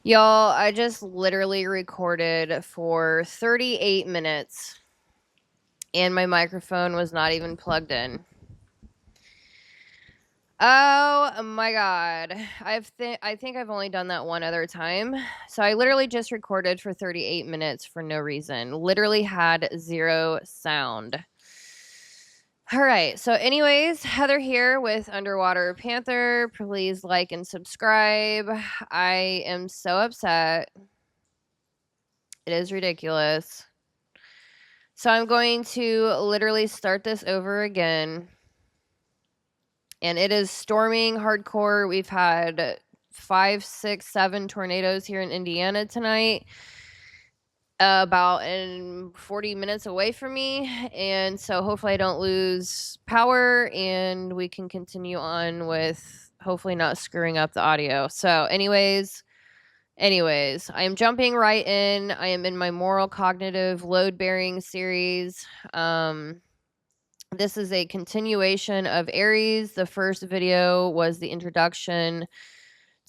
Y'all, I just literally recorded for 38 minutes and my microphone was not even plugged in. Oh my god. I think I've only done that one other time. So I literally just recorded for 38 minutes for no reason. Literally had zero sound. All right. So anyways, Heather here with Underwater Panther. Please like and subscribe. I am so upset. It is ridiculous. So I'm going to literally start this over again. And it is storming hardcore. We've had 5, 6, 7 tornadoes here in Indiana tonight, about 40 minutes away from me. And so hopefully I don't lose power and we can continue on with hopefully not screwing up the audio. So anyways, I am jumping right in. I am in my Moral Cognitive Load Bearing series. This is a continuation of Aries. The first video was the introduction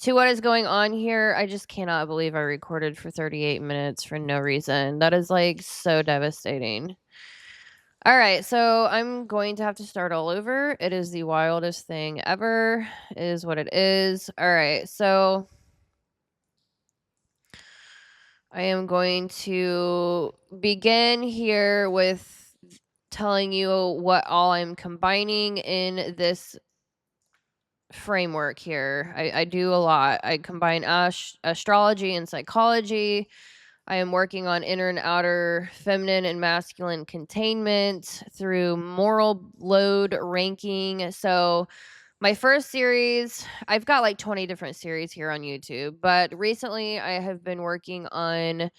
to what is going on here. I just cannot believe I recorded for 38 minutes for no reason. That is like so devastating. All right, so I'm going to have to start all over. It is the wildest thing ever, is what it is. All right, so I am going to begin here with telling you what all I'm combining in this framework here. I do a lot. I combine astrology and psychology. I am working on inner and outer feminine and masculine containment through moral load ranking. So my first series, I've got like 20 different series here on YouTube, but recently I have been working on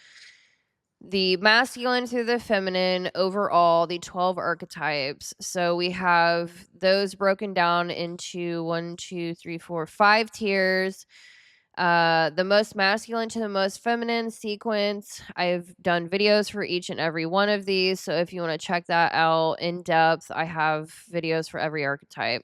the masculine through the feminine, overall, the 12 archetypes. So we have those broken down into 5 tiers. The most masculine to the most feminine sequence. I've done videos for each and every one of these. So if you want to check that out in depth, I have videos for every archetype.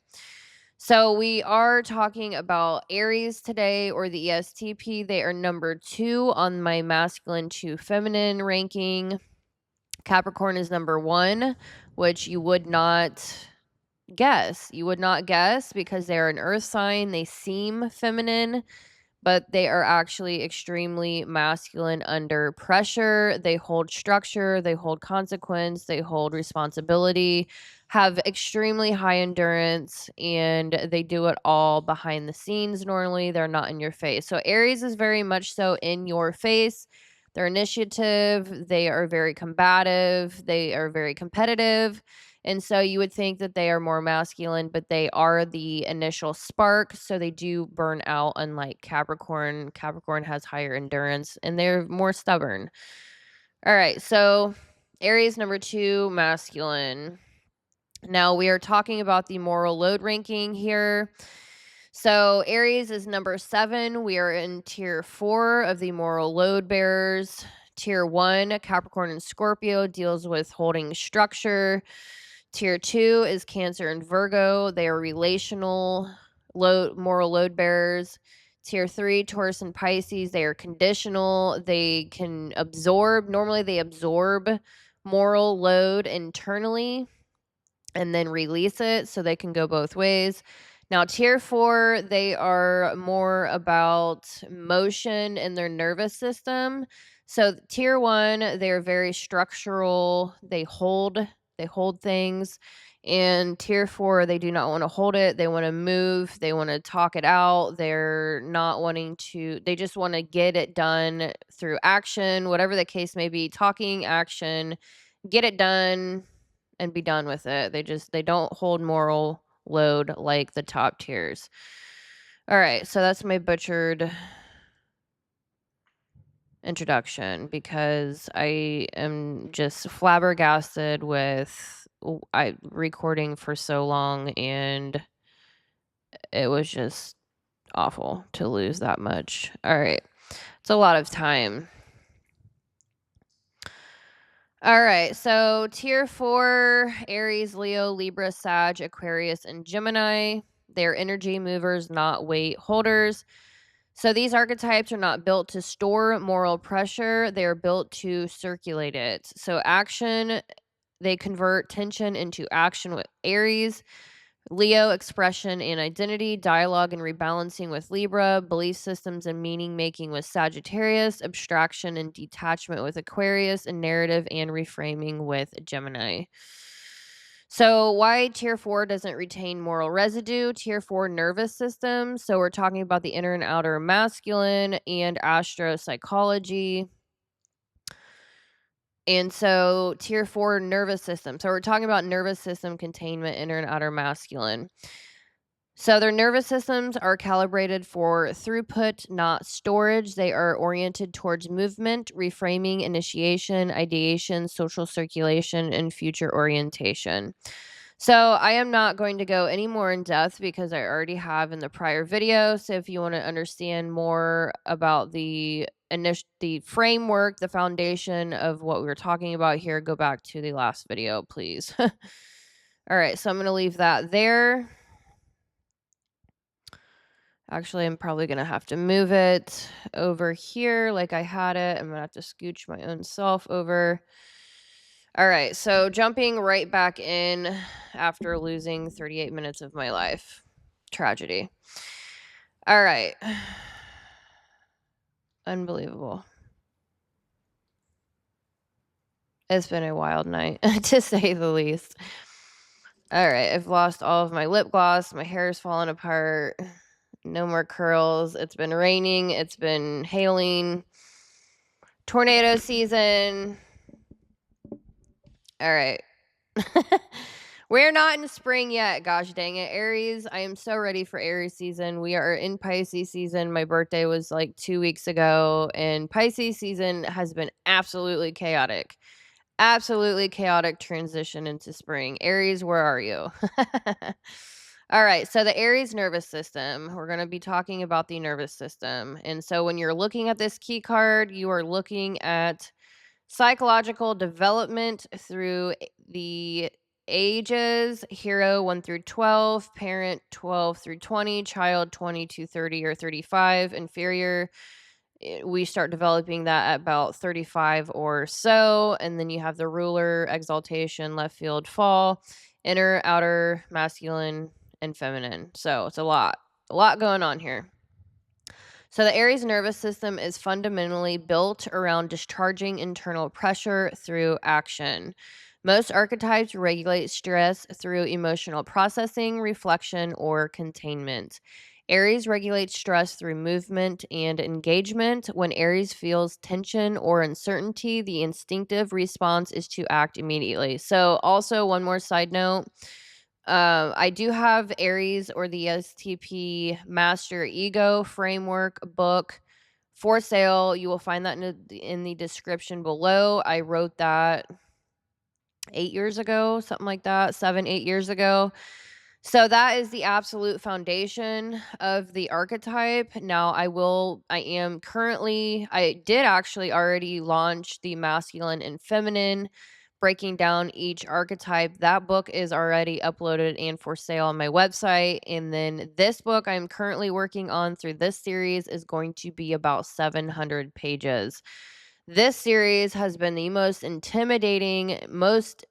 So we are talking about Aries today, or the ESTP. They are number 2 on my masculine to feminine ranking. Capricorn is number 1, which you would not guess. You would not guess because they're an earth sign. They seem feminine, but they are actually extremely masculine under pressure. They hold structure, they hold consequence, they hold responsibility, have extremely high endurance, and they do it all behind the scenes normally. They're not in your face. So Aries is very much so in your face. They're initiative, they are very combative, they are very competitive. And so you would think that they are more masculine, but they are the initial spark. So they do burn out, unlike Capricorn. Capricorn has higher endurance and they're more stubborn. All right. So Aries number 2, masculine. Now we are talking about the moral load ranking here. So Aries is number 7. We are in tier 4 of the moral load bearers. Tier 1, Capricorn and Scorpio, deals with holding structure. Tier 2 is Cancer and Virgo. They are relational moral load bearers. Tier 3, Taurus and Pisces. They are conditional. They can absorb. Normally, they absorb moral load internally and then release it, so they can go both ways. Now, tier 4, they are more about motion in their nervous system. So tier 1, they're very structural. They hold things. And tier 4, they do not want to hold it. They want to move. They want to talk it out. They're not wanting to, they just want to get it done through action, whatever the case may be. Talking, action, get it done and be done with it. They don't hold moral load like the top tiers. All right, so that's my butchered introduction because I am just flabbergasted with recording for so long, and it was just awful to lose that much. All right, it's a lot of time. All right, so tier 4, Aries, Leo, Libra, Sag, Aquarius, and Gemini. They're energy movers, not weight holders. So these archetypes are not built to store moral pressure, they are built to circulate it. So action, they convert tension into action with Aries. Leo, expression and identity, dialogue and rebalancing with Libra, belief systems and meaning making with Sagittarius, abstraction and detachment with Aquarius, and narrative and reframing with Gemini. So, why tier 4 doesn't retain moral residue? Tier 4 nervous system. So, we're talking about the inner and outer masculine and astro-psychology. And so, tier 4 nervous system. So, we're talking about nervous system containment, inner and outer masculine. So their nervous systems are calibrated for throughput, not storage. They are oriented towards movement, reframing, initiation, ideation, social circulation, and future orientation. So I am not going to go any more in depth because I already have in the prior video. So if you want to understand more about the framework, the foundation of what we were talking about here, go back to the last video, please. All right, so I'm going to leave that there. Actually, I'm probably going to have to move it over here like I had it. I'm going to have to scooch my own self over. All right, so jumping right back in after losing 38 minutes of my life. Tragedy. All right. Unbelievable. It's been a wild night, to say the least. All right, I've lost all of my lip gloss. My hair's falling apart. No more curls. It's been raining. It's been hailing. Tornado season. All right. We're not in spring yet. Gosh dang it, Aries. I am so ready for Aries season. We are in Pisces season. My birthday was like 2 weeks ago, and Pisces season has been absolutely chaotic. Absolutely chaotic transition into spring. Aries, where are you? All right, so the Aries nervous system. We're going to be talking about the nervous system. And so when you're looking at this key card, you are looking at psychological development through the ages: hero 1 through 12, parent 12 through 20, child 20 to 30 or 35, inferior. We start developing that at about 35 or so. And then you have the ruler, exaltation, left field, fall, inner, outer, masculine, and feminine. So it's a lot going on here. So the Aries nervous system is fundamentally built around discharging internal pressure through action. Most archetypes regulate stress through emotional processing, reflection, or containment. Aries regulates stress through movement and engagement. When Aries feels tension or uncertainty, the instinctive response is to act immediately. So also one more side note, I do have Aries or the ESTP Master Ego Framework book for sale. You will find that in the description below. I wrote that 8 years ago, something like that, 7, 8 years ago. So that is the absolute foundation of the archetype. Now I did actually already launch the masculine and feminine, breaking down each archetype. That book is already uploaded and for sale on my website. And then this book I'm currently working on through this series is going to be about 700 pages. This series has been the most intimidating, most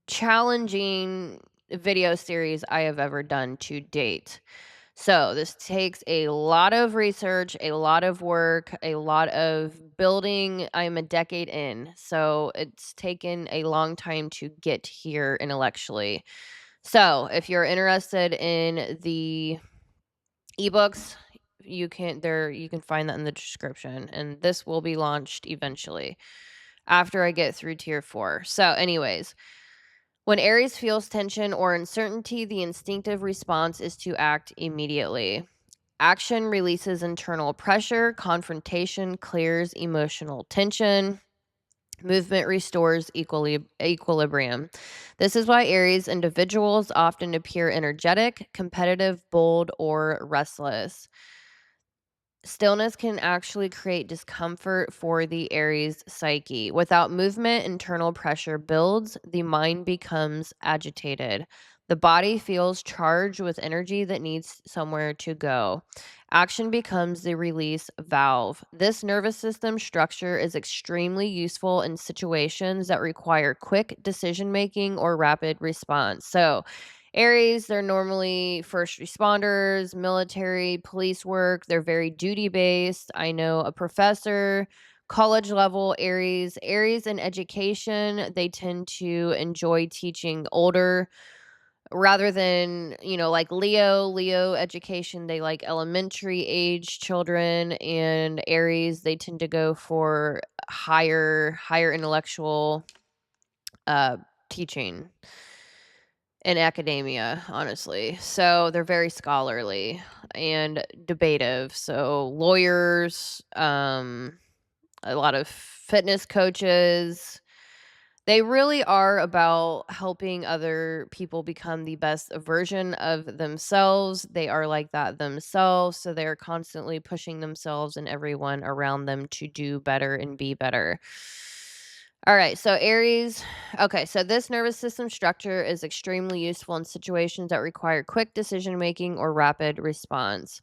challenging video series I have ever done to date. So this takes a lot of research, a lot of work, a lot of building. I'm a decade in, so it's taken a long time to get here intellectually. So if you're interested in the ebooks, you can find that in the description, and this will be launched eventually after I get through tier 4. So anyways, when Aries feels tension or uncertainty, the instinctive response is to act immediately. Action releases internal pressure. Confrontation clears emotional tension. Movement restores equilibrium. This is why Aries individuals often appear energetic, competitive, bold, or restless. Stillness can actually create discomfort for the Aries psyche. Without movement, internal pressure builds, the mind becomes agitated. The body feels charged with energy that needs somewhere to go. Action becomes the release valve. This nervous system structure is extremely useful in situations that require quick decision making or rapid response. So, Aries, they're normally first responders, military, police work. They're very duty based. I know a professor, college level Aries. Aries in education, they tend to enjoy teaching older rather than, like Leo education, they like elementary age children, and Aries, they tend to go for higher intellectual teaching in academia, honestly. So they're very scholarly and debative. So lawyers, a lot of fitness coaches, they really are about helping other people become the best version of themselves. They are like that themselves. So they're constantly pushing themselves and everyone around them to do better and be better. All right. So, Aries. Okay. So, this nervous system structure is extremely useful in situations that require quick decision making or rapid response.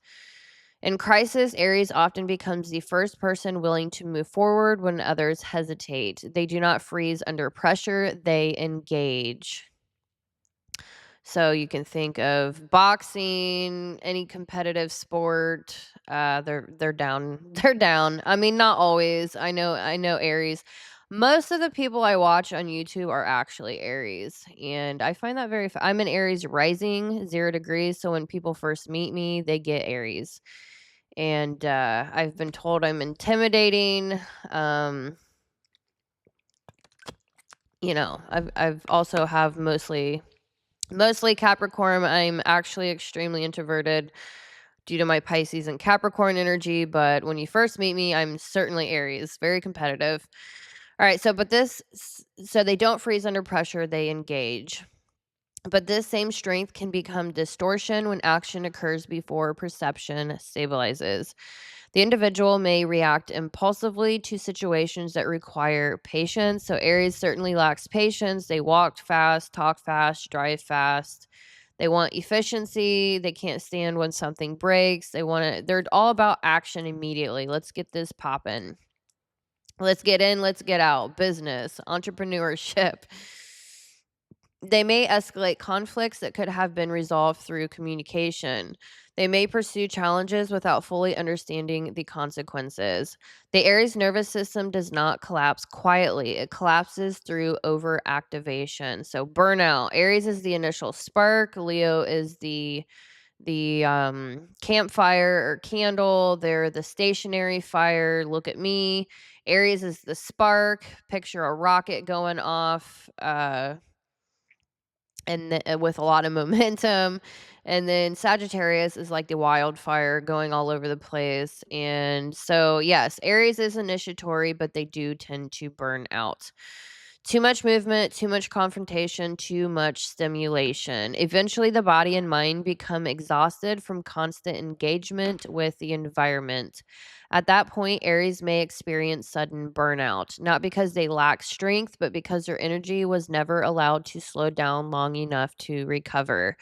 In crisis, Aries often becomes the first person willing to move forward when others hesitate. They do not freeze under pressure, they engage. So you can think of boxing, any competitive sport. They're down. They're down. I mean, not always. I know Aries. Most of the people I watch on YouTube are actually Aries, and I find that I'm an Aries rising, 0 degrees. So when people first meet me, they get Aries, and I've been told I'm intimidating. Um, I've also have mostly Capricorn. I'm actually extremely introverted due to my Pisces and Capricorn energy, but when you first meet me, I'm certainly Aries, very competitive. All right, so they don't freeze under pressure, they engage. But this same strength can become distortion when action occurs before perception stabilizes. The individual may react impulsively to situations that require patience. So Aries certainly lacks patience. They walk fast, talk fast, drive fast. They want efficiency. They can't stand when something breaks. They're all about action immediately. Let's get this popping. Let's get in, let's get out. Business, entrepreneurship. They may escalate conflicts that could have been resolved through communication. They may pursue challenges without fully understanding the consequences. The Aries nervous system does not collapse quietly. It collapses through overactivation. So burnout. Aries is the initial spark. Leo is the campfire or candle. They're the stationary fire. Look at me. Aries is the spark. Picture a rocket going off. With a lot of momentum. And then Sagittarius is like the wildfire going all over the place. And so, yes, Aries is initiatory, but they do tend to burn out. Too much movement, too much confrontation, too much stimulation. Eventually, the body and mind become exhausted from constant engagement with the environment. At that point, Aries may experience sudden burnout, not because they lack strength, but because their energy was never allowed to slow down long enough to recover.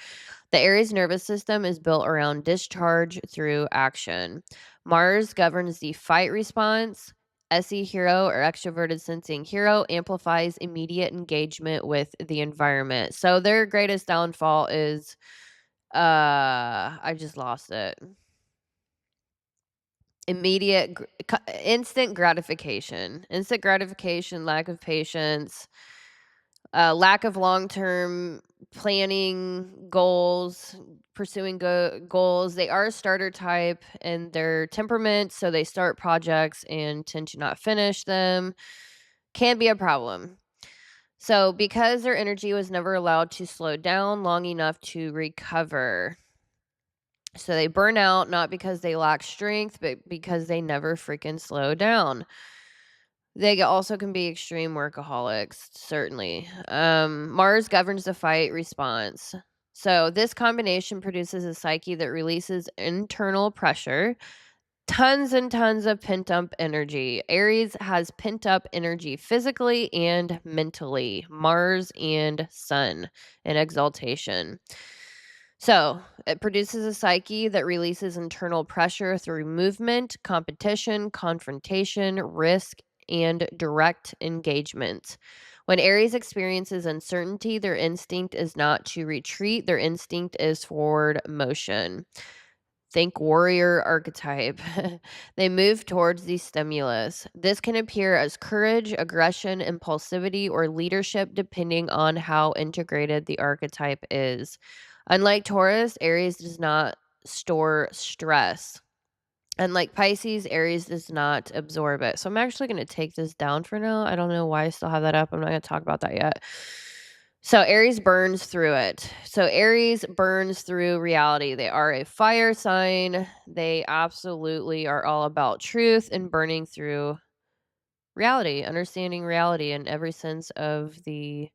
The Aries nervous system is built around discharge through action. Mars governs the fight response. SE hero or extroverted sensing hero amplifies immediate engagement with the environment. So their greatest downfall is I just lost it. Instant gratification. Instant gratification, lack of patience, lack of long-term planning, goals, pursuing goals. They are a starter type and their temperament, so they start projects and tend to not finish them. Can be a problem. So, because their energy was never allowed to slow down long enough to recover. So, they burn out not because they lack strength, but because they never freaking slow down. They also can be extreme workaholics, certainly. Mars governs the fight response. So, this combination produces a psyche that releases internal pressure. Tons and tons of pent up energy. Aries has pent up energy physically and mentally. Mars and Sun in exaltation. So it produces a psyche that releases internal pressure through movement, competition, confrontation, risk, and direct engagement. When Aries experiences uncertainty, their instinct is not to retreat, their instinct is forward motion. Think warrior archetype. They move towards the stimulus. This can appear as courage, aggression, impulsivity, or leadership depending on how integrated the archetype is. Unlike Taurus, Aries does not store stress. Unlike Pisces, Aries does not absorb it. So I'm actually going to take this down for now. I don't know why I still have that up. I'm not going to talk about that yet. So Aries burns through it. So Aries burns through reality. They are a fire sign. They absolutely are all about truth and burning through reality, understanding reality in every sense of the,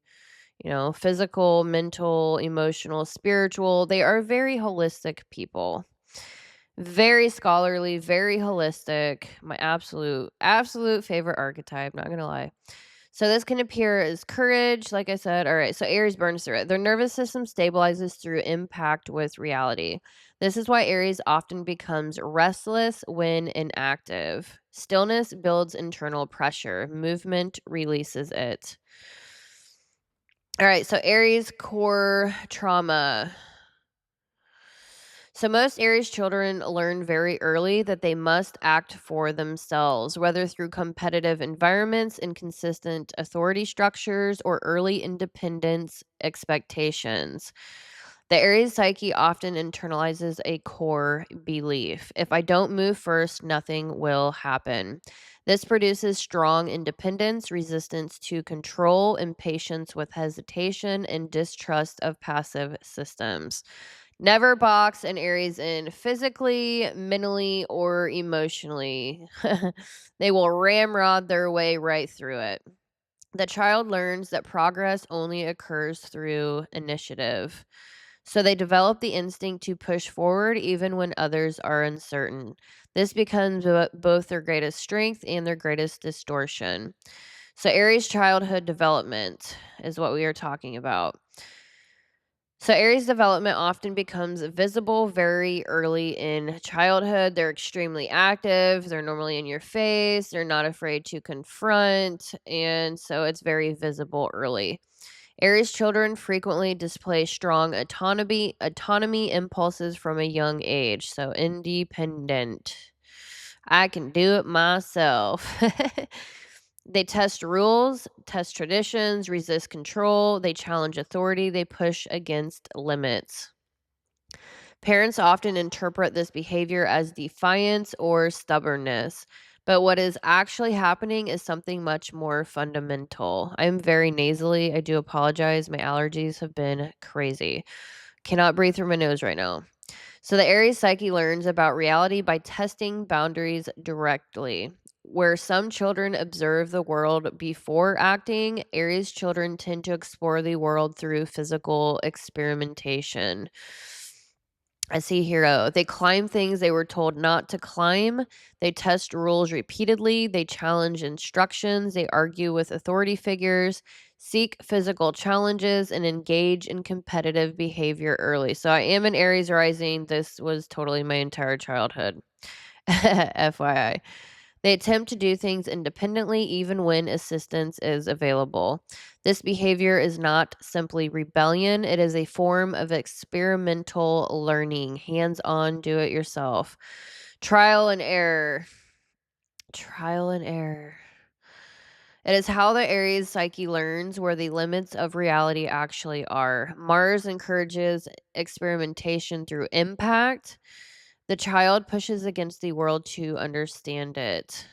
physical, mental, emotional, spiritual. They are very holistic people. Very scholarly, very holistic. My absolute favorite archetype, not going to lie. So this can appear as courage, like I said. All right, so Aries burns through it. Their nervous system stabilizes through impact with reality. This is why Aries often becomes restless when inactive. Stillness builds internal pressure. Movement releases it. All right, so Aries core trauma. So, most Aries children learn very early that they must act for themselves, whether through competitive environments, inconsistent authority structures, or early independence expectations. The Aries psyche often internalizes a core belief: if I don't move first, nothing will happen. This produces strong independence, resistance to control, impatience with hesitation, and distrust of passive systems. Never box an Aries in physically, mentally, or emotionally. They will ramrod their way right through it. The child learns that progress only occurs through initiative. So they develop the instinct to push forward even when others are uncertain. This becomes both their greatest strength and their greatest distortion. So, Aries childhood development is what we are talking about. So, Aries development often becomes visible very early in childhood. They're extremely active. They're normally in your face. They're not afraid to confront. And so it's very visible early. Aries children frequently display strong autonomy impulses from a young age. So, independent. I can do it myself. They test rules, test traditions, resist control, they challenge authority, they push against limits. Parents often interpret this behavior as defiance or stubbornness, but what is actually happening is something much more fundamental. I'm very nasally. I do apologize. My allergies have been crazy. Cannot breathe through my nose right now. So the Aries psyche learns about reality by testing boundaries directly. Where some children observe the world before acting, Aries children tend to explore the world through physical experimentation. I see hero. They climb things they were told not to climb. They test rules repeatedly. They challenge instructions. They argue with authority figures, seek physical challenges, and engage in competitive behavior early. So I am an Aries rising. This was totally my entire childhood. FYI. They attempt to do things independently even when assistance is available. This behavior is not simply rebellion, it is a form of experimental learning, hands on, do it yourself. Trial and error. Trial and error. It is how the Aries psyche learns where the limits of reality actually are. Mars encourages experimentation through impact. The child pushes against the world to understand it.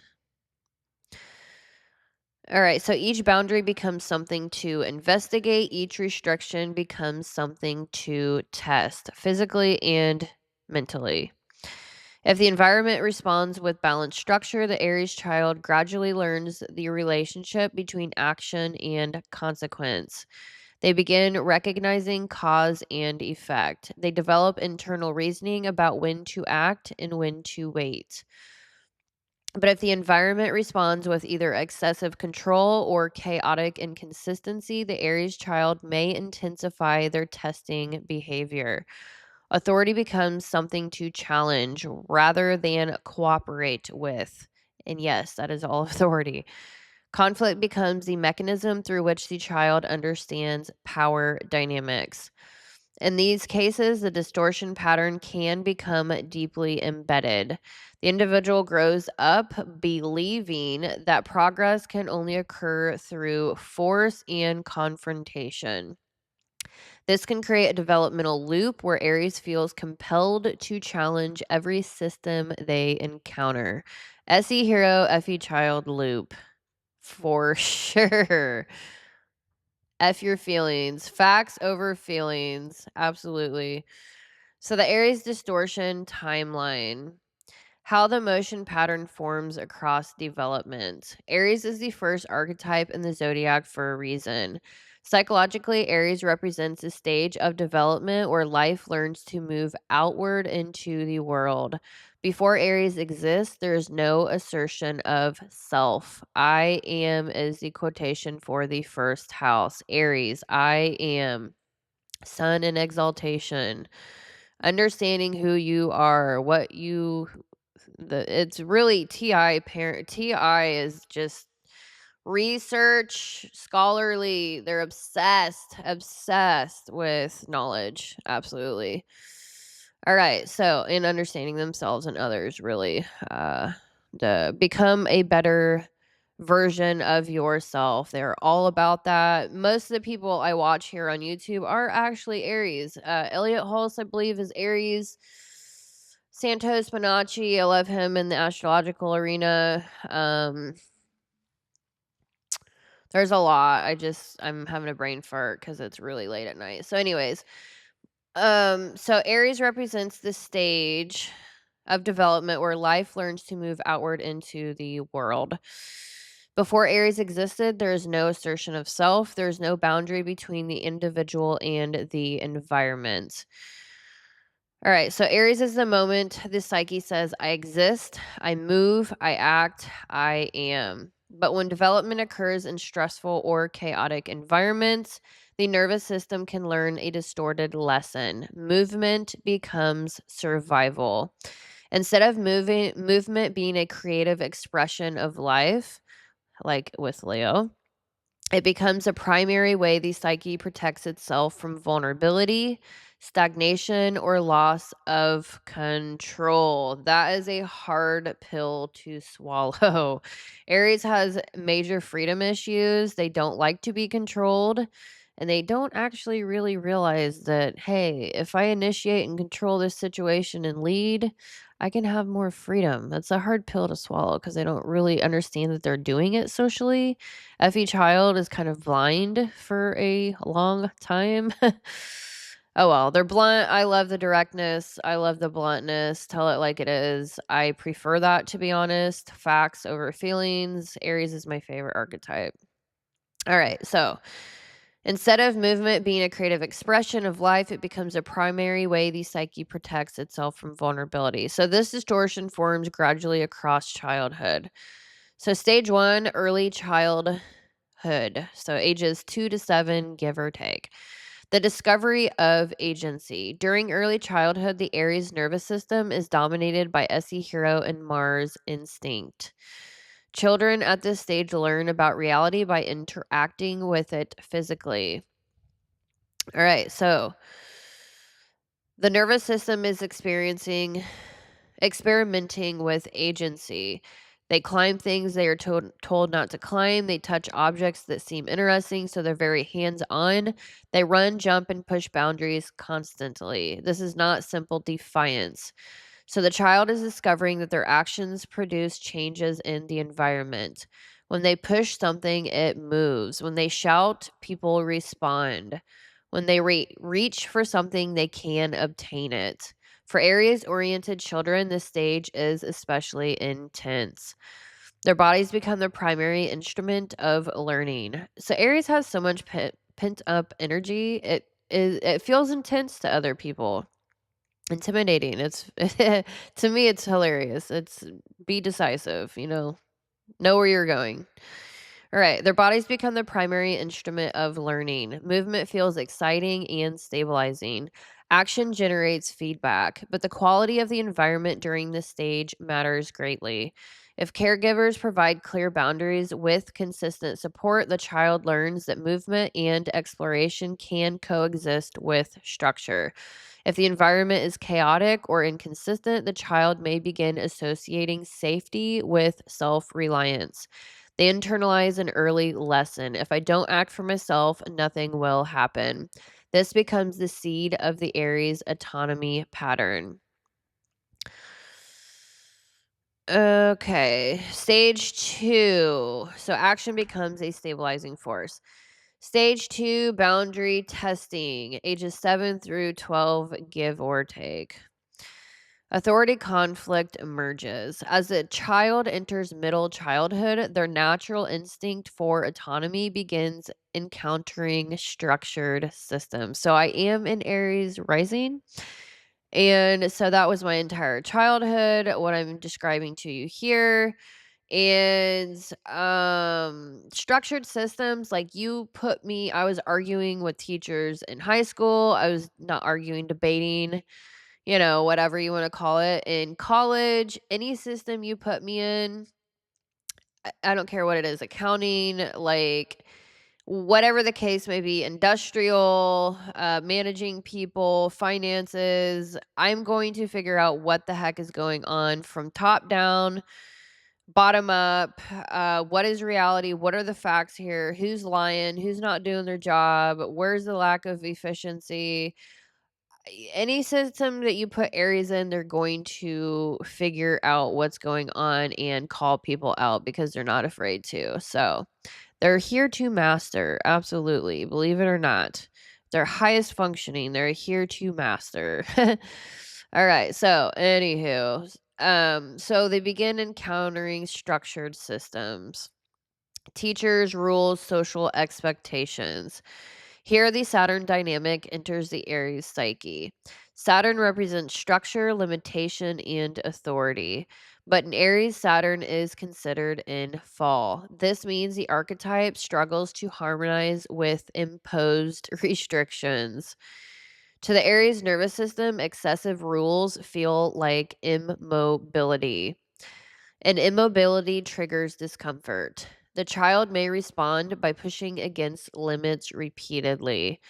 All right, so each boundary becomes something to investigate. Each restriction becomes something to test physically and mentally. If the environment responds with balanced structure, the Aries child gradually learns the relationship between action and consequence. They begin recognizing cause and effect. They develop internal reasoning about when to act and when to wait. But if the environment responds with either excessive control or chaotic inconsistency, the Aries child may intensify their testing behavior. Authority becomes something to challenge rather than cooperate with. And yes, that is all authority. Conflict becomes the mechanism through which the child understands power dynamics. In these cases, the distortion pattern can become deeply embedded. The individual grows up believing that progress can only occur through force and confrontation. This can create a developmental loop where Aries feels compelled to challenge every system they encounter. SE hero, FE child loop. For sure. F your feelings. Facts over feelings. Absolutely. So the Aries distortion timeline. How the motion pattern forms across development. Aries is the first archetype in the zodiac for a reason. Psychologically, Aries represents a stage of development where life learns to move outward into the world. Before Aries exists, there is no assertion of self. I am is the quotation for the first house. Aries, I am. Sun in exaltation. Understanding who you are, what you it's really TI parent. TI is just research, scholarly. They're obsessed with knowledge. Absolutely. All right. So, in understanding themselves and others, really, to become a better version of yourself. They're all about that. Most of the people I watch here on YouTube are actually Aries. Elliot Hulse, I believe, is Aries. Santos Bonacci, I love him in the astrological arena. There's a lot. I'm having a brain fart because it's really late at night. So, anyways, so Aries represents the stage of development where life learns to move outward into the world. Before Aries existed, there is no assertion of self. There is no boundary between the individual and the environment. All right, so Aries is the moment the psyche says, I exist, I move, I act, I am. But when development occurs in stressful or chaotic environments, the nervous system can learn a distorted lesson. Movement becomes survival. Instead of movement being a creative expression of life, like with Leo, it becomes a primary way the psyche protects itself from vulnerability, stagnation, or loss of control. That is a hard pill to swallow. Aries has major freedom issues. They don't like to be controlled. And they don't actually really realize that, hey, if I initiate and control this situation and lead, I can have more freedom. That's a hard pill to swallow because they don't really understand that they're doing it socially. FE child is kind of blind for a long time. Oh well, they're blunt. I love the directness. I love the bluntness. Tell it like it is. I prefer that, to be honest. Facts over feelings. Aries is my favorite archetype. All right, so instead of movement being a creative expression of life, it becomes a primary way the psyche protects itself from vulnerability. So this distortion forms gradually across childhood. So stage 1, early childhood. So ages 2 to 7, give or take. The discovery of agency. During early childhood, the Aries nervous system is dominated by SE hero and Mars instinct. Children at this stage learn about reality by interacting with it physically. All right, so the nervous system is experimenting with agency. They climb things they are told not to climb. They touch objects that seem interesting, so they're very hands-on. They run, jump, and push boundaries constantly. This is not simple defiance. So the child is discovering that their actions produce changes in the environment. When they push something, it moves. When they shout, people respond. When they reach for something, they can obtain it. For Aries-oriented children, this stage is especially intense. Their bodies become the primary instrument of learning. So Aries has so much pent up energy. It feels intense to other people, intimidating. It's to me, it's hilarious. It's be decisive. Know where you're going. All right. Their bodies become the primary instrument of learning. Movement feels exciting and stabilizing. Action generates feedback, but the quality of the environment during this stage matters greatly. If caregivers provide clear boundaries with consistent support, the child learns that movement and exploration can coexist with structure. If the environment is chaotic or inconsistent, the child may begin associating safety with self reliance. They internalize an early lesson. If I don't act for myself, nothing will happen. This becomes the seed of the Aries autonomy pattern. Okay, stage 2. So action becomes a stabilizing force. Stage 2, boundary testing, ages 7 through 12, give or take. Authority conflict emerges. As a child enters middle childhood, their natural instinct for autonomy begins encountering structured systems. So I am in Aries rising. And so that was my entire childhood, what I'm describing to you here. And structured systems, like you put me, I was arguing with teachers in high school. I was not arguing, debating, whatever you want to call it. In college, any system you put me in, I don't care what it is, accounting, like whatever the case may be, industrial, managing people, finances, I'm going to figure out what the heck is going on from top down, bottom up. What is reality? What are the facts here? Who's lying? Who's not doing their job? Where's the lack of efficiency? Any system that you put Aries in, they're going to figure out what's going on and call people out because they're not afraid to. So they're here to master. Absolutely. Believe it or not. Their highest functioning. They're here to master. All right. So, anywho, so they begin encountering structured systems, teachers, rules, social expectations. Here, the Saturn dynamic enters the Aries psyche. Saturn represents structure, limitation, and authority. But in Aries, Saturn is considered in fall. This means the archetype struggles to harmonize with imposed restrictions. To the Aries nervous system, excessive rules feel like immobility, and immobility triggers discomfort. The child may respond by pushing against limits repeatedly.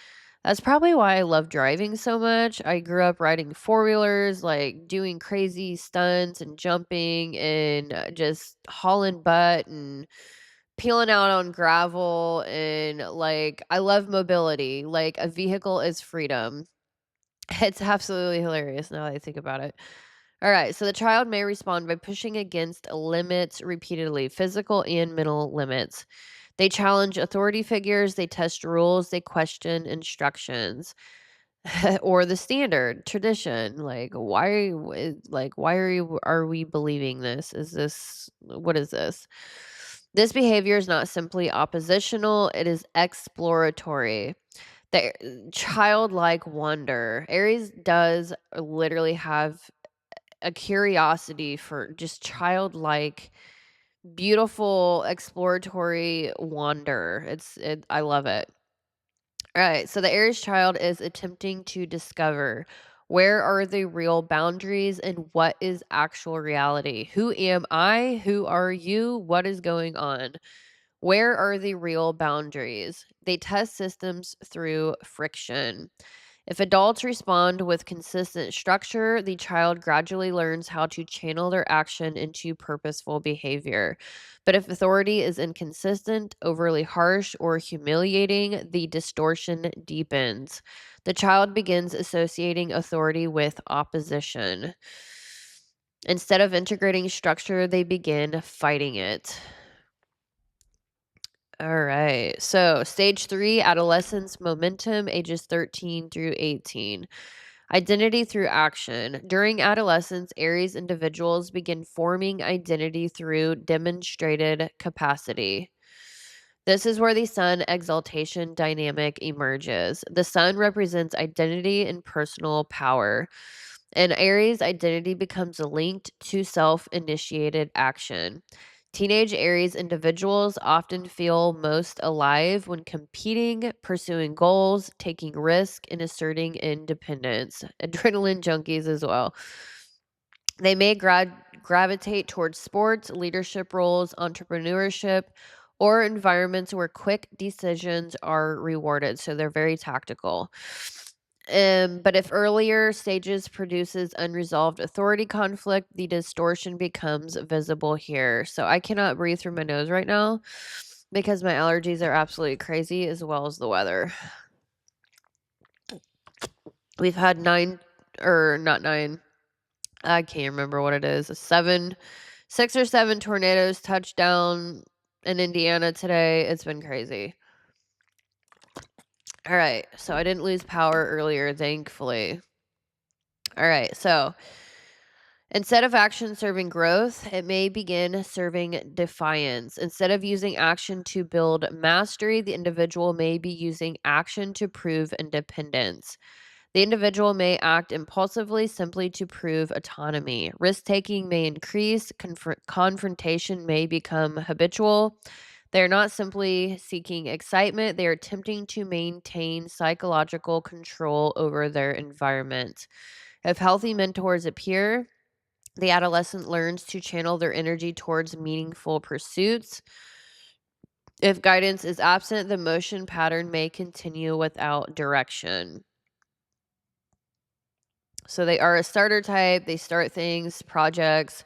That's probably why I love driving so much. I grew up riding four-wheelers, like doing crazy stunts and jumping and just hauling butt and peeling out on gravel. And like, I love mobility. Like, a vehicle is freedom. It's absolutely hilarious now that I think about it. All right, so the child may respond by pushing against limits repeatedly, physical and mental limits. They challenge authority figures, they test rules, they question instructions or the standard tradition. Why are we believing this? What is this? This behavior is not simply oppositional, it is exploratory. The childlike wonder. Aries does literally have a curiosity for just childlike, beautiful, exploratory wonder. I love it. All right, so the Aries child is attempting to discover where are the real boundaries and what is actual reality. Who am I? Who are you? What is going on? Where are the real boundaries? They test systems through friction. If adults respond with consistent structure, the child gradually learns how to channel their action into purposeful behavior. But if authority is inconsistent, overly harsh, or humiliating, the distortion deepens. The child begins associating authority with opposition. Instead of integrating structure, they begin fighting it. All right. So, stage 3, adolescence momentum, ages 13 through 18. Identity through action. During adolescence, Aries individuals begin forming identity through demonstrated capacity. This is where the sun exaltation dynamic emerges. The sun represents identity and personal power. In Aries, identity becomes linked to self initiated action. Teenage Aries individuals often feel most alive when competing, pursuing goals, taking risk, and asserting independence. Adrenaline junkies as well. They may gravitate towards sports, leadership roles, entrepreneurship, or environments where quick decisions are rewarded. So they're very tactical. But if earlier stages produces unresolved authority conflict, the distortion becomes visible here. So I cannot breathe through my nose right now because my allergies are absolutely crazy, as well as the weather. We've had not nine. I can't remember what it is. 6 or 7 tornadoes touched down in Indiana today. It's been crazy. All right. So I didn't lose power earlier, thankfully. All right. So instead of action serving growth, it may begin serving defiance. Instead of using action to build mastery, the individual may be using action to prove independence. The individual may act impulsively simply to prove autonomy. Risk taking may increase, confrontation may become habitual. They are not simply seeking excitement, they are attempting to maintain psychological control over their environment. If healthy mentors appear, the adolescent learns to channel their energy towards meaningful pursuits. If guidance is absent, the motion pattern may continue without direction. So they are a starter type. They start things, projects,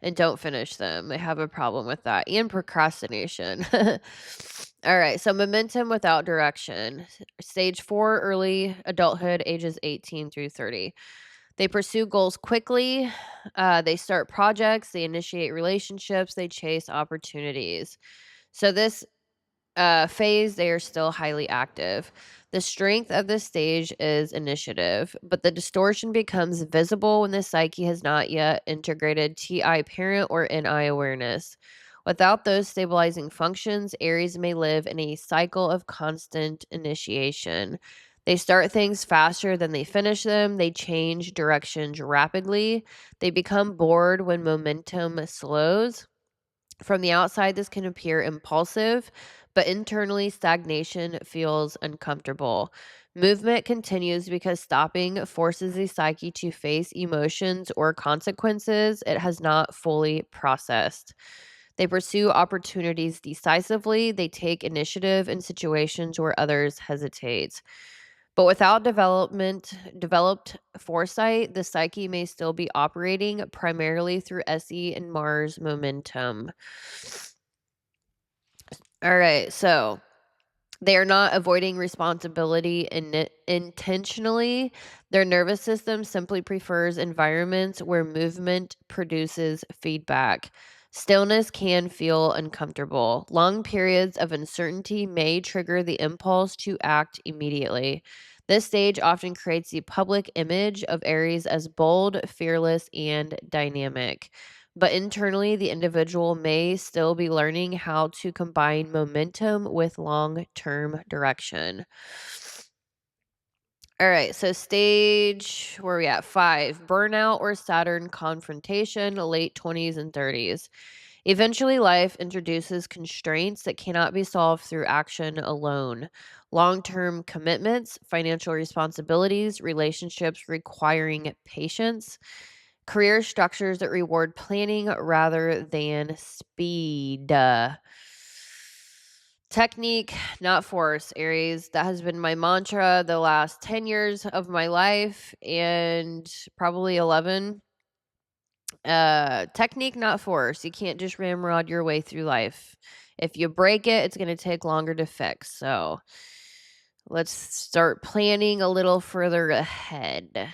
and don't finish them. They have a problem with that and procrastination. All right. So momentum without direction. Stage 4, early adulthood, ages 18 through 30. They pursue goals quickly. They start projects. They initiate relationships. They chase opportunities. So this phase, they are still highly active. The strength of this stage is initiative, but the distortion becomes visible when the psyche has not yet integrated TI parent or NI awareness. Without those stabilizing functions, Aries may live in a cycle of constant initiation. They start things faster than they finish them. They change directions rapidly. They become bored when momentum slows. From the outside, this can appear impulsive, but internally, stagnation feels uncomfortable. Movement continues because stopping forces the psyche to face emotions or consequences it has not fully processed. They pursue opportunities decisively. They take initiative in situations where others hesitate. But without developed foresight, the psyche may still be operating primarily through SE and Mars momentum. All right, so they are not avoiding responsibility intentionally. Their nervous system simply prefers environments where movement produces feedback. Stillness can feel uncomfortable. Long periods of uncertainty may trigger the impulse to act immediately. This stage often creates the public image of Aries as bold, fearless, and dynamic. But internally, the individual may still be learning how to combine momentum with long term direction. All right, so stage, where are we at? 5, burnout or Saturn confrontation, late 20s and 30s. Eventually, life introduces constraints that cannot be solved through action alone. Long term commitments, financial responsibilities, relationships requiring patience, career structures that reward planning rather than speed. Technique, not force, Aries. That has been my mantra the last 10 years of my life and probably 11. Technique, not force. You can't just ramrod your way through life. If you break it, it's going to take longer to fix. So let's start planning a little further ahead,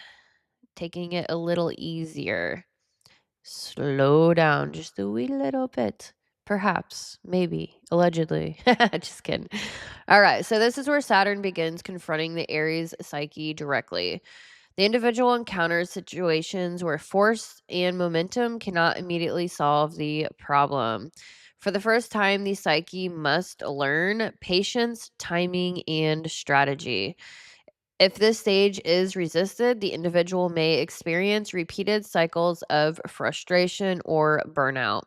taking it a little easier. Slow down just a wee little bit. Perhaps, maybe, allegedly. Just kidding. All right, so this is where Saturn begins confronting the Aries psyche directly. The individual encounters situations where force and momentum cannot immediately solve the problem. For the first time, the psyche must learn patience, timing, and strategy. If this stage is resisted, the individual may experience repeated cycles of frustration or burnout.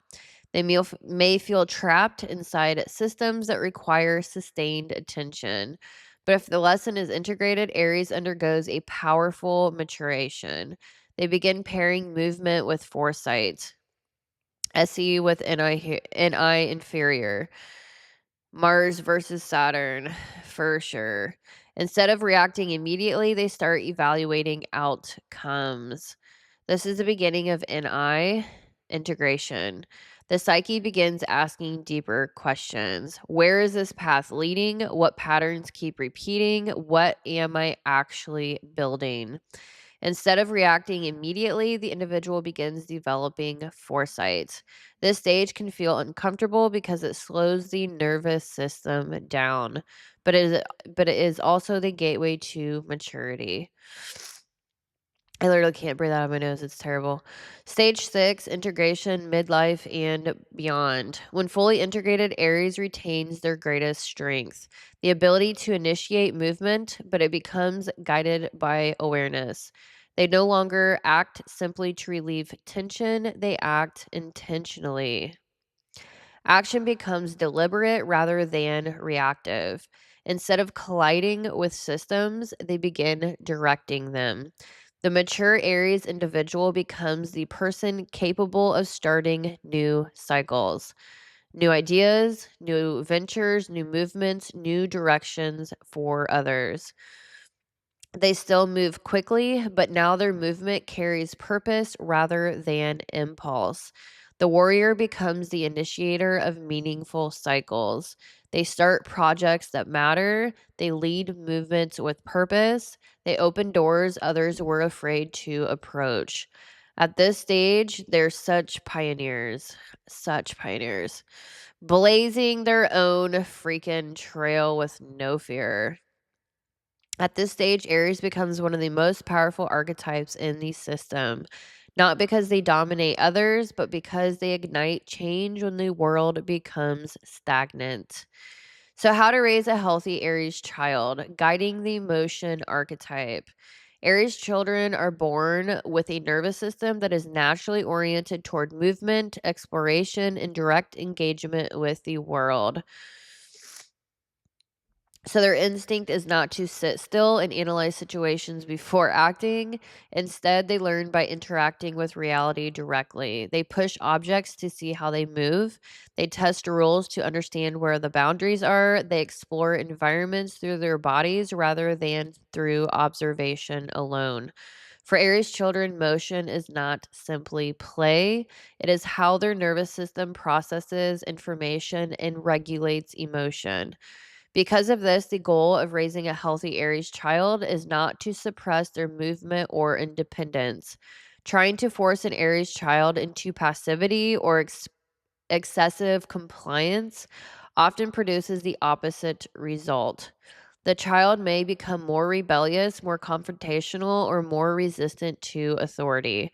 They may feel trapped inside systems that require sustained attention. But if the lesson is integrated, Aries undergoes a powerful maturation. They begin pairing movement with foresight, SE with NI inferior. Mars versus Saturn, for sure. Instead of reacting immediately, they start evaluating outcomes. This is the beginning of NI integration. The psyche begins asking deeper questions. Where is this path leading? What patterns keep repeating? What am I actually building? Instead of reacting immediately, the individual begins developing foresight. This stage can feel uncomfortable because it slows the nervous system down, but it is also the gateway to maturity. I literally can't breathe out of my nose. It's terrible. Stage 6, integration, midlife, and beyond. When fully integrated, Aries retains their greatest strength, the ability to initiate movement, but it becomes guided by awareness. They no longer act simply to relieve tension, they act intentionally. Action becomes deliberate rather than reactive. Instead of colliding with systems, they begin directing them. The mature Aries individual becomes the person capable of starting new cycles, new ideas, new ventures, new movements, new directions for others. They still move quickly, but now their movement carries purpose rather than impulse. The warrior becomes the initiator of meaningful cycles. They start projects that matter. They lead movements with purpose. They open doors others were afraid to approach. At this stage, they're such pioneers, blazing their own freaking trail with no fear. At this stage, Aries becomes one of the most powerful archetypes in the system, not because they dominate others, but because they ignite change when the world becomes stagnant. So, how to raise a healthy Aries child? Guiding the motion archetype. Aries children are born with a nervous system that is naturally oriented toward movement, exploration, and direct engagement with the world. So their instinct is not to sit still and analyze situations before acting. Instead, they learn by interacting with reality directly. They push objects to see how they move. They test rules to understand where the boundaries are. They explore environments through their bodies rather than through observation alone. For Aries children, motion is not simply play. It is how their nervous system processes information and regulates emotion. Because of this, the goal of raising a healthy Aries child is not to suppress their movement or independence. Trying to force an Aries child into passivity or excessive compliance often produces the opposite result. The child may become more rebellious, more confrontational, or more resistant to authority.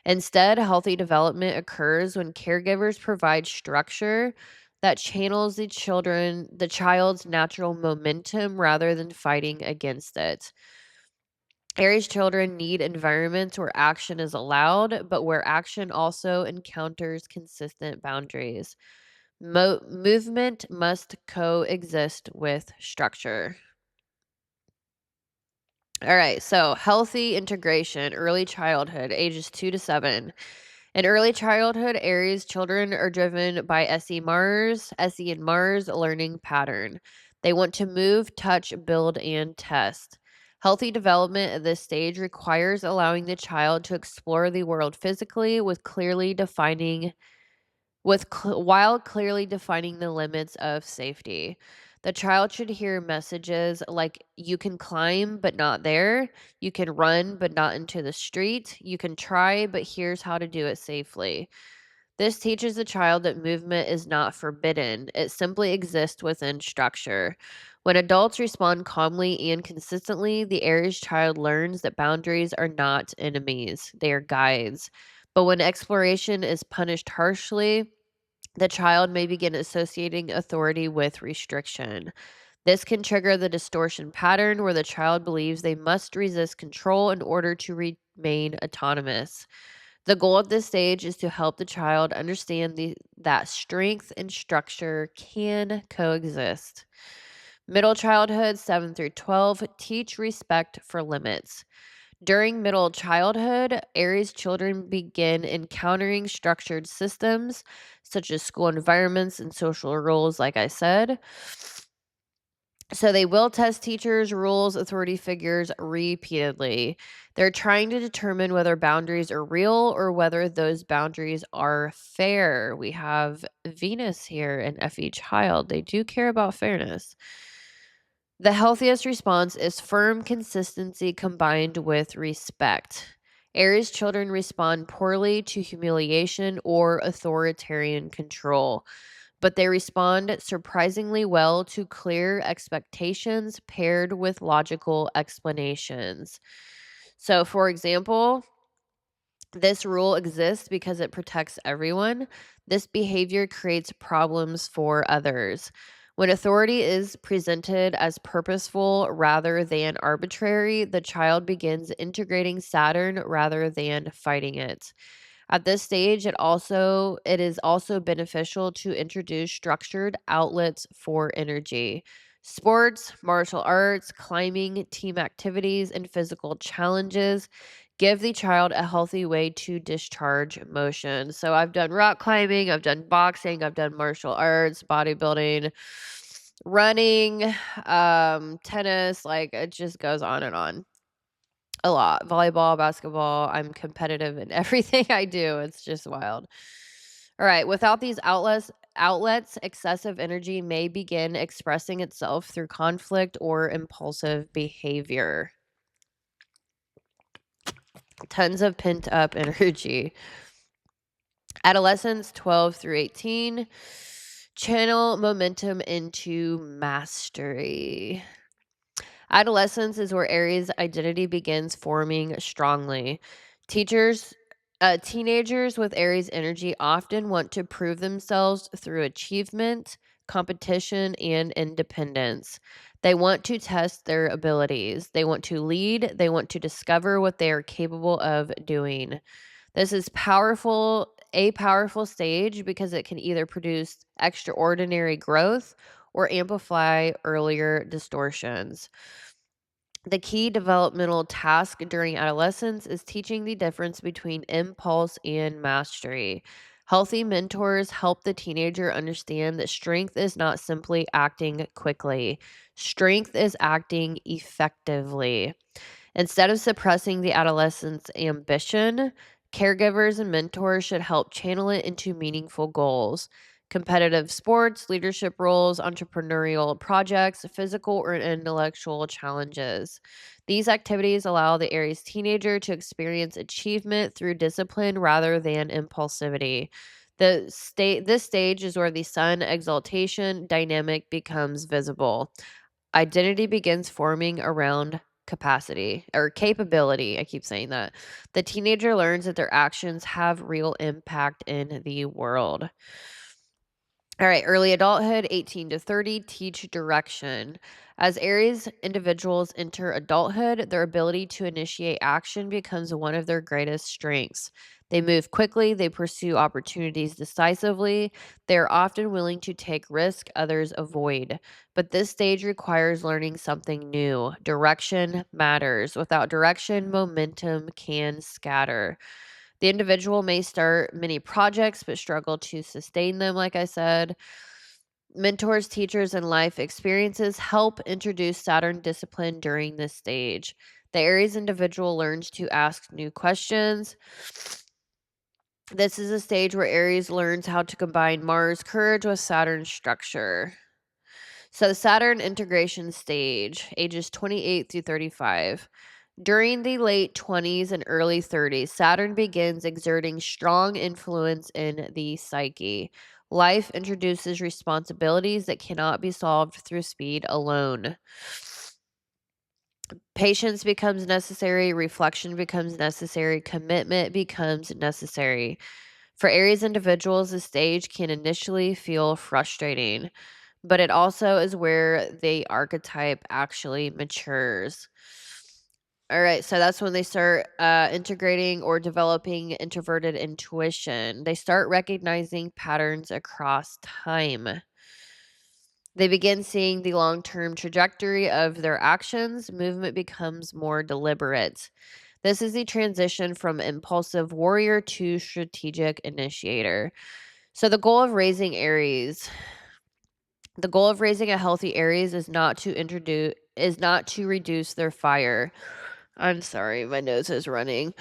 Instead, healthy development occurs when caregivers provide structure that channels the child's natural momentum rather than fighting against it. Aries children need environments where action is allowed, but where action also encounters consistent boundaries. Movement must coexist with structure. All right, so healthy integration, early childhood, ages 2 to 7. In early childhood, Aries children are driven by SE and Mars learning pattern. They want to move, touch, build, and test. Healthy development at this stage requires allowing the child to explore the world physically while clearly defining the limits of safety. The child should hear messages like, you can climb, but not there. You can run, but not into the street. You can try, but here's how to do it safely. This teaches the child that movement is not forbidden, it simply exists within structure. When adults respond calmly and consistently, the Aries child learns that boundaries are not enemies, they are guides. But when exploration is punished harshly, the child may begin associating authority with restriction. This can trigger the distortion pattern where the child believes they must resist control in order to remain autonomous. The goal at this stage is to help the child understand that strength and structure can coexist. Middle childhood, 7 through 12, teach respect for limits. During middle childhood, Aries children begin encountering structured systems such as school environments and social roles, like I said. So they will test teachers, rules, authority figures repeatedly. They're trying to determine whether boundaries are real or whether those boundaries are fair. We have Venus here in FE child. They do care about fairness. The healthiest response is firm consistency combined with respect. Aries children respond poorly to humiliation or authoritarian control, but they respond surprisingly well to clear expectations paired with logical explanations. So, for example, this rule exists because it protects everyone. This behavior creates problems for others. When authority is presented as purposeful rather than arbitrary, the child begins integrating Saturn rather than fighting it. At this stage, it is also beneficial to introduce structured outlets for energy. Sports, martial arts, climbing, team activities, and physical challenges give the child a healthy way to discharge emotion. So I've done rock climbing, I've done boxing, I've done martial arts, bodybuilding, running, tennis, like it just goes on and on. A lot. Volleyball, basketball. I'm competitive in everything I do. It's just wild. All right. Without these outlets, excessive energy may begin expressing itself through conflict or impulsive behavior. Tons of pent up energy. Adolescents 12 through 18 channel momentum into mastery. Adolescence is where Aries' identity begins forming strongly. Teenagers with Aries energy often want to prove themselves through achievement, competition, and independence. They want to test their abilities. They want to lead. They want to discover what they are capable of doing. This is a powerful stage because it can either produce extraordinary growth or amplify earlier distortions. The key developmental task during adolescence is teaching the difference between impulse and mastery. Healthy mentors help the teenager understand that strength is not simply acting quickly, strength is acting effectively. Instead of suppressing the adolescent's ambition, caregivers and mentors should help channel it into meaningful goals. Competitive sports, leadership roles, entrepreneurial projects, physical or intellectual challenges. These activities allow the Aries teenager to experience achievement through discipline rather than impulsivity. This stage is where the sun exaltation dynamic becomes visible. Identity begins forming around capacity or capability. I keep saying that. The teenager learns that their actions have real impact in the world. All right, early adulthood, 18 to 30, teach direction. As Aries individuals enter adulthood, their ability to initiate action becomes one of their greatest strengths. They move quickly, they pursue opportunities decisively, they are often willing to take risk others avoid. But this stage requires learning something new. Direction matters. Without direction, momentum can scatter. The individual may start many projects but struggle to sustain them, like I said. Mentors, teachers, and life experiences help introduce Saturn discipline during this stage. The Aries individual learns to ask new questions. This is a stage where Aries learns how to combine Mars courage with Saturn structure. So, the Saturn integration stage, ages 28 through 35. During the late 20s and early 30s, Saturn begins exerting strong influence in the psyche. Life introduces responsibilities that cannot be solved through speed alone. Patience becomes necessary, reflection becomes necessary, commitment becomes necessary. For Aries individuals, the stage can initially feel frustrating, but it also is where the archetype actually matures. All right, so that's when they start integrating or developing introverted intuition. They start recognizing patterns across time. They begin seeing the long term trajectory of their actions. Movement becomes more deliberate. This is the transition from impulsive warrior to strategic initiator. So, the goal of raising a healthy Aries is not to reduce their fire. I'm sorry, my nose is running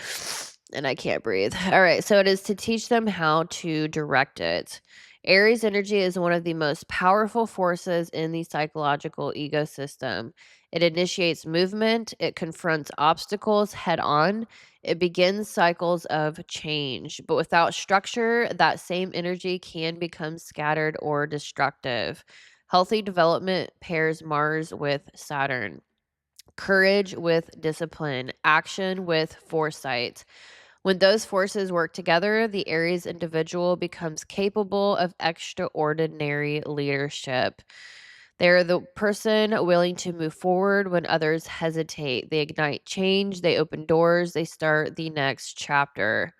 and I can't breathe. All right, so it is to teach them how to direct it. Aries energy is one of the most powerful forces in the psychological ecosystem. It initiates movement, it confronts obstacles head on, it begins cycles of change. But without structure, that same energy can become scattered or destructive. Healthy development pairs Mars with Saturn, courage with discipline, action with foresight. When those forces work together, the Aries individual becomes capable of extraordinary leadership. They're the person willing to move forward when others hesitate. They ignite change, they open doors, they start the next chapter.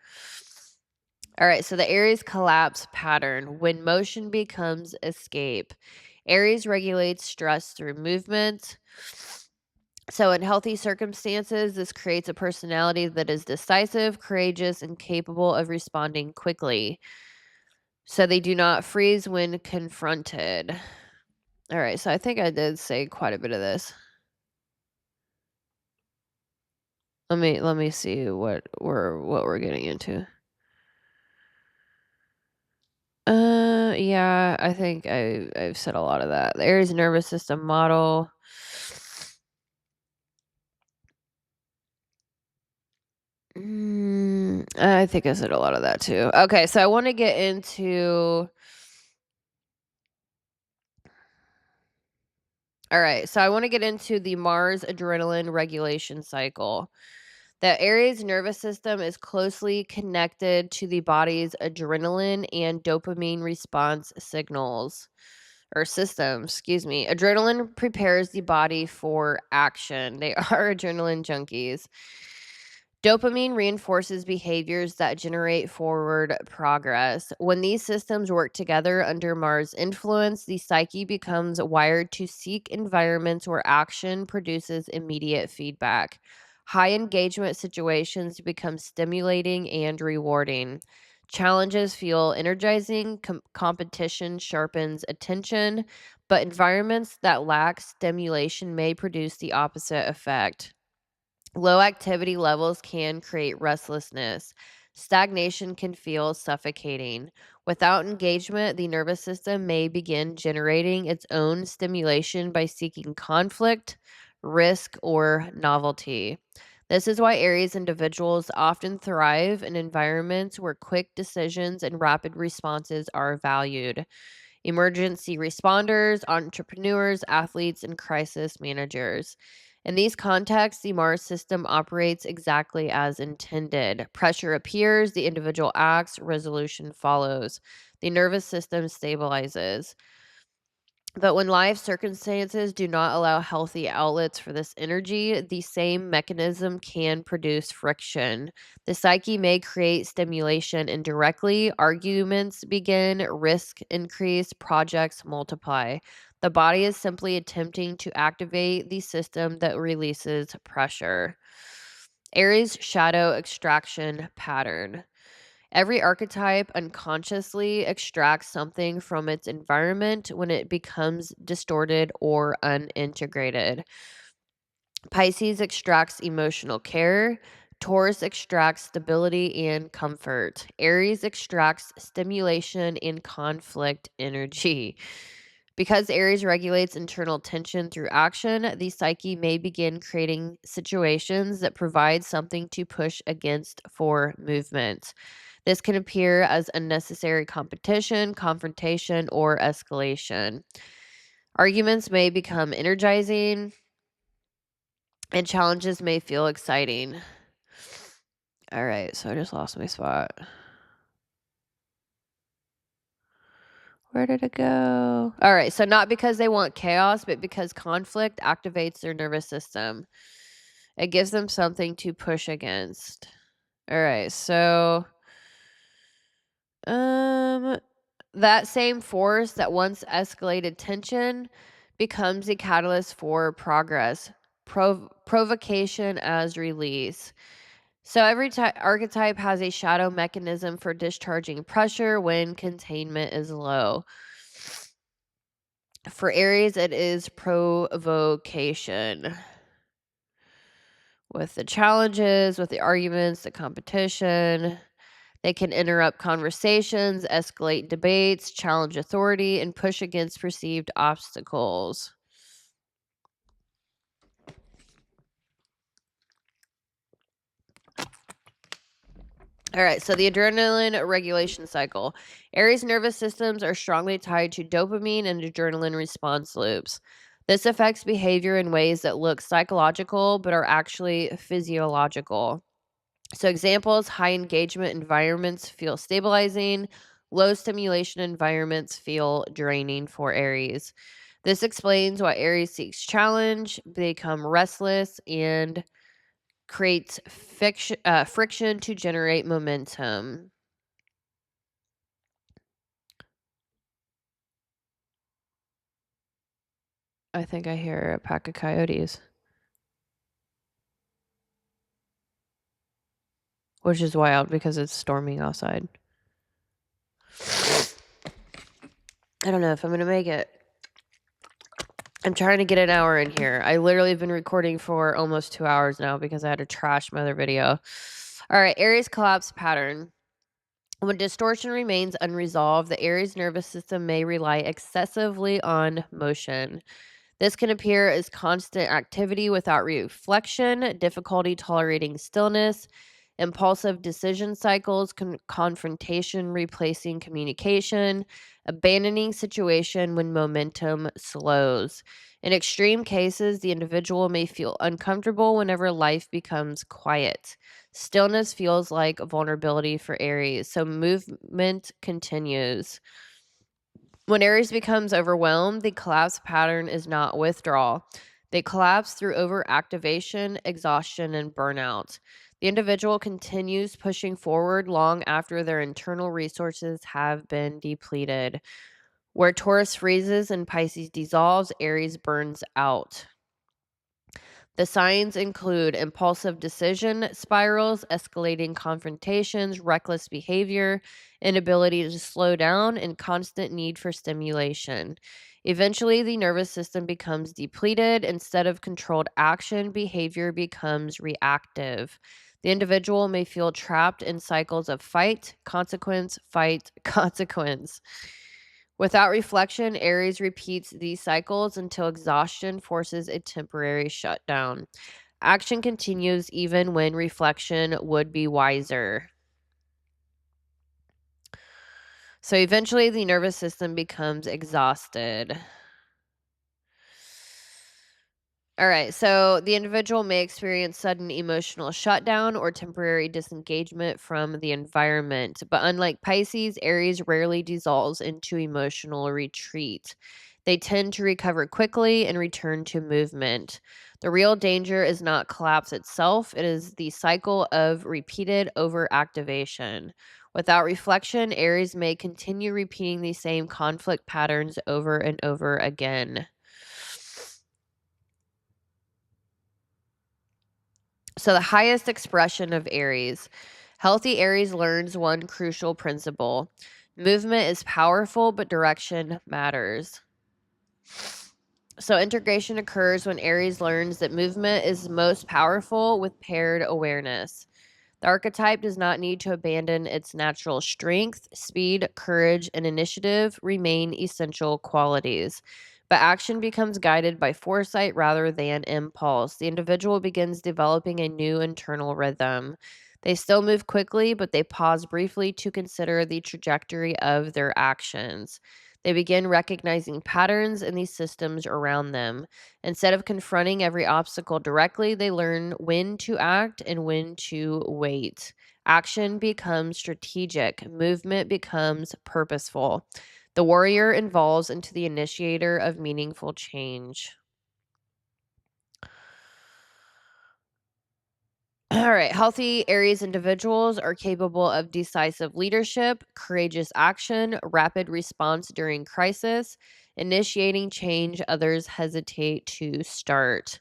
All right, so the Aries collapse pattern. When motion becomes escape, Aries regulates stress through movement. So, in healthy circumstances, this creates a personality that is decisive, courageous, and capable of responding quickly. So, they do not freeze when confronted. All right, so I think I did say quite a bit of this. Let me see what we're getting into. Yeah, I think I've said a lot of that. The Aries nervous system model. I think I said a lot of that too. Okay, so I want to get into. All right, so I want to get into the Mars adrenaline regulation cycle. The Aries nervous system is closely connected to the body's adrenaline and dopamine response signals or systems, excuse me. Adrenaline prepares the body for action. They are adrenaline junkies. Dopamine reinforces behaviors that generate forward progress. When these systems work together under Mars' influence, the psyche becomes wired to seek environments where action produces immediate feedback. High engagement situations become stimulating and rewarding. Challenges feel energizing, competition sharpens attention, but environments that lack stimulation may produce the opposite effect. Low activity levels can create restlessness. Stagnation can feel suffocating. Without engagement, the nervous system may begin generating its own stimulation by seeking conflict, risk, or novelty. This is why Aries individuals often thrive in environments where quick decisions and rapid responses are valued. Emergency responders, entrepreneurs, athletes, and crisis managers. In these contexts, the Mars system operates exactly as intended. Pressure appears, the individual acts, resolution follows. The nervous system stabilizes. But when life circumstances do not allow healthy outlets for this energy, the same mechanism can produce friction. The psyche may create stimulation indirectly, arguments begin, risk increase, projects multiply. The body is simply attempting to activate the system that releases pressure. Aries shadow extraction pattern. Every archetype unconsciously extracts something from its environment when it becomes distorted or unintegrated. Pisces extracts emotional care. Taurus extracts stability and comfort. Aries extracts stimulation and conflict energy. Because Aries regulates internal tension through action, the psyche may begin creating situations that provide something to push against for movement. This can appear as unnecessary competition, confrontation, or escalation. Arguments may become energizing, and challenges may feel exciting. All right, so I just lost my spot. Where did it go? All right, so not because they want chaos, but because conflict activates their nervous system. It gives them something to push against. All right, so that same force that once escalated tension becomes a catalyst for progress, provocation as release. So every archetype has a shadow mechanism for discharging pressure when containment is low. For Aries, it is provocation. With the challenges, with the arguments, the competition, they can interrupt conversations, escalate debates, challenge authority, and push against perceived obstacles. All right, so the adrenaline regulation cycle. Aries nervous systems are strongly tied to dopamine and adrenaline response loops. This affects behavior in ways that look psychological but are actually physiological. So, examples: high engagement environments feel stabilizing, low stimulation environments feel draining for Aries. This explains why Aries seeks challenge, become restless, and creates friction to generate momentum. I think I hear a pack of coyotes, which is wild because it's storming outside. I don't know if I'm going to make it. I'm trying to get an hour in here. I literally have been recording for almost 2 hours now because I had to trash my other video. All right, Aries collapse pattern. When distortion remains unresolved, the Aries nervous system may rely excessively on motion. This can appear as constant activity without reflection, difficulty tolerating stillness, impulsive decision cycles, confrontation replacing communication, abandoning situation when momentum slows. In extreme cases, the individual may feel uncomfortable whenever life becomes quiet. Stillness feels like vulnerability for Aries, so movement continues. When Aries becomes overwhelmed, the collapse pattern is not withdrawal. They collapse through overactivation, exhaustion, and burnout. The individual continues pushing forward long after their internal resources have been depleted. Where Taurus freezes and Pisces dissolves, Aries burns out. The signs include impulsive decision spirals, escalating confrontations, reckless behavior, inability to slow down, and constant need for stimulation. Eventually, the nervous system becomes depleted. Instead of controlled action, behavior becomes reactive. The individual may feel trapped in cycles of fight, consequence, fight, consequence. Without reflection, Aries repeats these cycles until exhaustion forces a temporary shutdown. Action continues even when reflection would be wiser. So eventually, the nervous system becomes exhausted. All right, so the individual may experience sudden emotional shutdown or temporary disengagement from the environment. But unlike Pisces, Aries rarely dissolves into emotional retreat. They tend to recover quickly and return to movement. The real danger is not collapse itself, it is the cycle of repeated overactivation. Without reflection, Aries may continue repeating the same conflict patterns over and over again. So, the highest expression of Aries. Healthy Aries learns one crucial principle: movement is powerful, but direction matters. So, integration occurs when Aries learns that movement is most powerful with paired awareness. The archetype does not need to abandon its natural strength. Speed, courage, and initiative remain essential qualities. But action becomes guided by foresight rather than impulse. The individual begins developing a new internal rhythm. They still move quickly, but they pause briefly to consider the trajectory of their actions. They begin recognizing patterns in these systems around them. Instead of confronting every obstacle directly, they learn when to act and when to wait. Action becomes strategic, movement becomes purposeful. The warrior evolves into the initiator of meaningful change. All right. Healthy Aries individuals are capable of decisive leadership, courageous action, rapid response during crisis, initiating change others hesitate to start.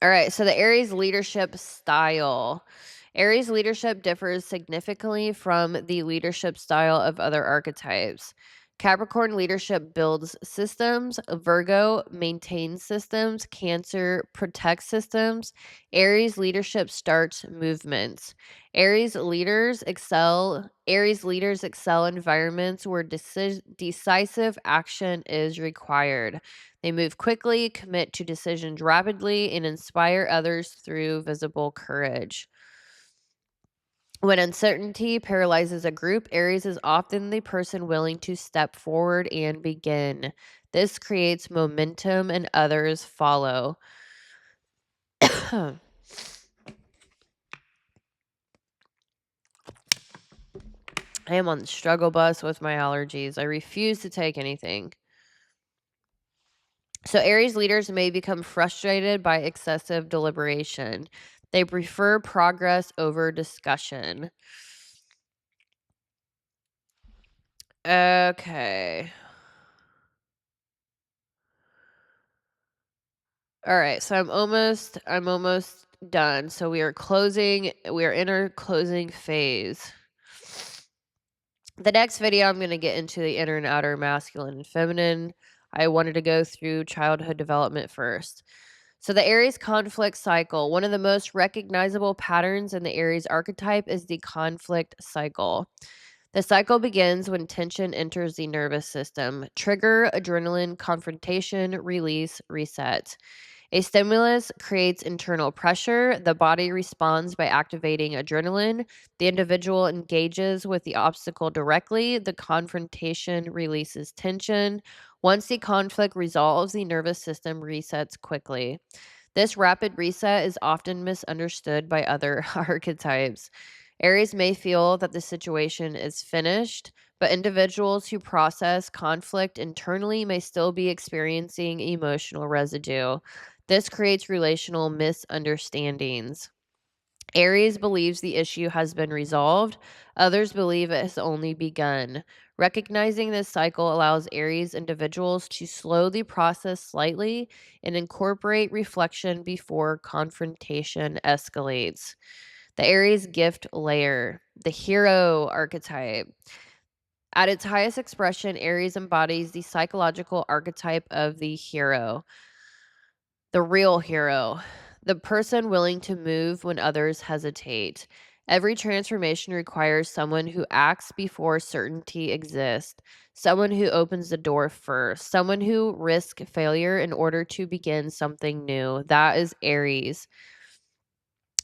All right, so the Aries leadership style. Aries leadership differs significantly from the leadership style of other archetypes. Capricorn leadership builds systems, Virgo maintains systems, Cancer protects systems, Aries leadership starts movements. Aries leaders excel environments where decisive action is required. They move quickly, commit to decisions rapidly, and inspire others through visible courage. When uncertainty paralyzes a group, Aries is often the person willing to step forward and begin. This creates momentum and others follow. I am on the struggle bus with my allergies. I refuse to take anything. So, Aries leaders may become frustrated by excessive deliberation. They prefer progress over discussion. Okay. All right. So I'm almost done. So we are in our closing phase. The next video I'm going to get into the inner and outer masculine and feminine. I wanted to go through childhood development first. So the Aries conflict cycle, one of the most recognizable patterns in the Aries archetype is the conflict cycle. The cycle begins when tension enters the nervous system. Trigger, adrenaline, confrontation, release, reset. A stimulus creates internal pressure. The body responds by activating adrenaline. The individual engages with the obstacle directly. The confrontation releases tension. Once the conflict resolves, the nervous system resets quickly. This rapid reset is often misunderstood by other archetypes. Aries may feel that the situation is finished, but individuals who process conflict internally may still be experiencing emotional residue. This creates relational misunderstandings. Aries believes the issue has been resolved. Others believe it has only begun. Recognizing this cycle allows Aries individuals to slow the process slightly and incorporate reflection before confrontation escalates. The Aries gift layer, the hero archetype. At its highest expression, Aries embodies the psychological archetype of the hero. The real hero, the person willing to move when others hesitate. Every transformation requires someone who acts before certainty exists, someone who opens the door first, someone who risks failure in order to begin something new. That is Aries.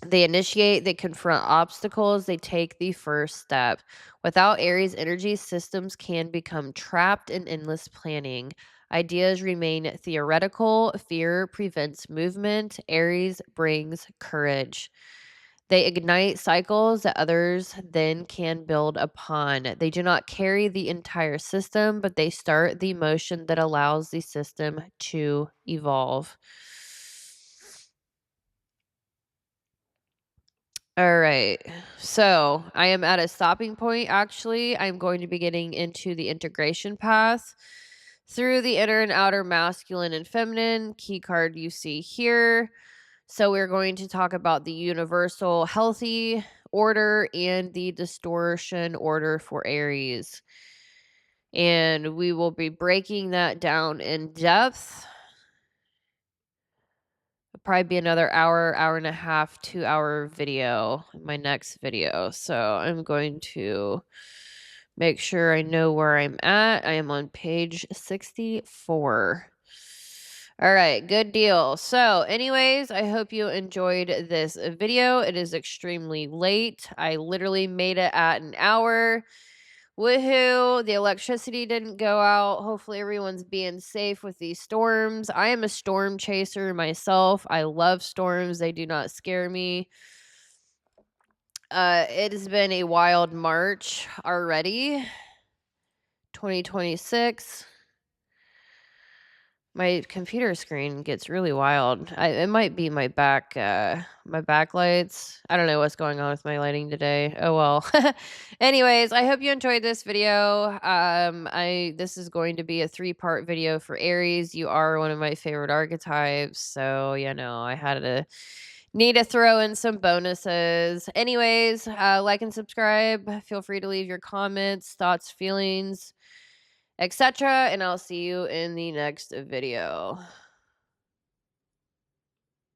They initiate, they confront obstacles, they take the first step. Without Aries energy, systems can become trapped in endless planning. Ideas remain theoretical, fear prevents movement, Aries brings courage. They ignite cycles that others then can build upon. They do not carry the entire system, but they start the motion that allows the system to evolve. All right. So I am at a stopping point, actually. I'm going to be getting into the integration path through the inner and outer masculine and feminine key card you see here. So we're going to talk about the universal healthy order and the distortion order for Aries. And we will be breaking that down in depth. It'll probably be another hour, hour and a half, 2-hour video in my next video. So I'm going to make sure I know where I'm at. I am on page 64. All right, good deal. So anyways, I hope you enjoyed this video. It is extremely late. I literally made it at an hour. Woohoo! The electricity didn't go out. Hopefully, everyone's being safe with these storms. I am a storm chaser myself. I love storms, they do not scare me. It has been a wild March already. 2026. My computer screen gets really wild. It might be my backlights. I don't know what's going on with my lighting today. Oh well. Anyways, I hope you enjoyed this video. This is going to be a 3-part video for Aries. You are one of my favorite archetypes, so I had to need to throw in some bonuses. Anyways, like and subscribe. Feel free to leave your comments, thoughts, feelings, etc. And I'll see you in the next video.